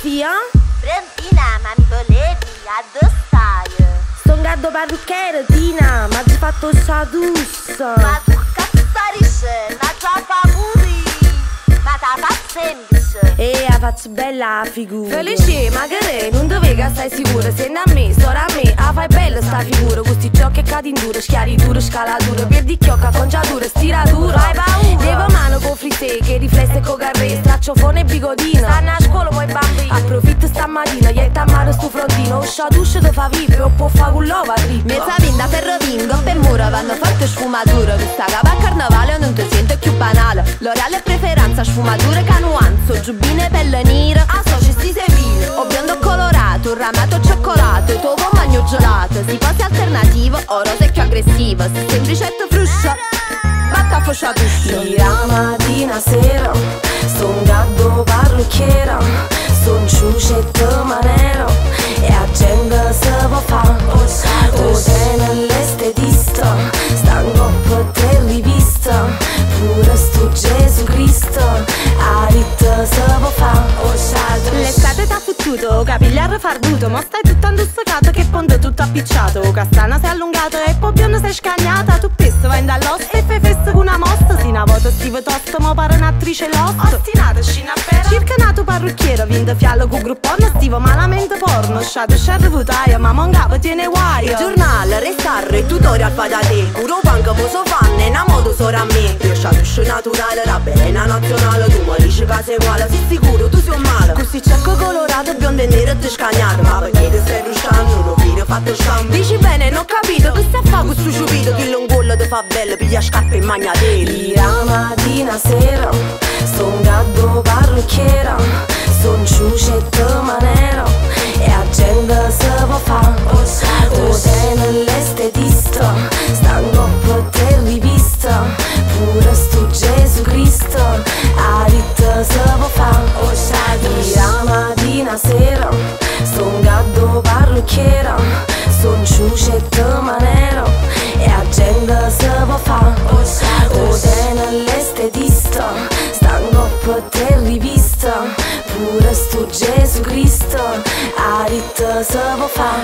fia? Frontina, ma mi volevi addossare? Sto un gatto parrucchiere, Tina, ma ti fatto sta dussa. Ma tu cazzo scena, già favori. Ma ta fa semplice. La faccio bella la figura. Felice, ma che re, non ti vega, stai sicura? Senti a me, storia a me, fai bella sta figura. Questi giochi e cadi in dura, schiaritura, scalatura, perdi chiocca, conciatura, stiratura. Hai paura? Levo mano con frise, che riflesse con carre, stracciofone e bigodina. Stanno a scuola, poi bambini. Approfitto stamattina, ietta a mare sto frontino. Uscia dusce te fa vippe, o può fa con l'ova trippa. Mezza vinta ferro vingo, per mura vanno forte sfumatura. Questa cava a carnavale non ti sente più banale. L'oreale preferenza, sfumature canuanzo, giubbine pelle nera, associ sevile, o biondo colorato, ramato cioccolato, tuo compagno gelato. Si pose alternativo o rosa più aggressiva, se semplicetto fruscia, bacca foscia tuscia. La mattina sera, sto un gatto parrucchiera, sto un ciucetto manero, e a gente se può fa. O sei nell'estetista, stanco per te rivista, pure sto Gesù Cristo, a ritta se può fa. L'estate t'ha fottuto, capigli arrefarduto, ma stai tutto andossacato che ponte tutto appicciato. Castana sei allungato e poi bionda sei scagnata. Tu pesso vai dall'osso e fai festa con una mossa. Si una volta stive tosto, ma pare un'attrice lost. Ostinata, scina appena circa nato parrucchiero, vinto fiallo con grupporno, stivo malamente porno. Sciato scerro vutaia, ma mongava tiene guai. Il giornale, restarre, tutorial fa da te, puro punk, poso fanne, una modo solo a me. Io sciato naturale, la bella nazionale, tu mi dici che sei uguale, sei sicuro, tu sei un male. Così cecco colorato, biondo e nero e te scagnato, ma perché ti stai rusciando, non vino fatto scambio. Dici bene, non ho capito, che stai a fa questo ciupito, dillo un gollo te fa bello, piglia scarpe e magnateli. La mattina sera, sto un gatto parrucchiera, sto un ciucetto manero, e a gente se può fa. O sei nell'estetista, stanco per te rivista, pure sto Gesù Cristo, a ritta se può fa. La mattina sera, sto un gatto parrucchiera, sto un ciucetto manero, e a gente se può fa. O sei nell'estetista, stanco per te rivista, pure sto Gesù Cristo, a ritta se può fa.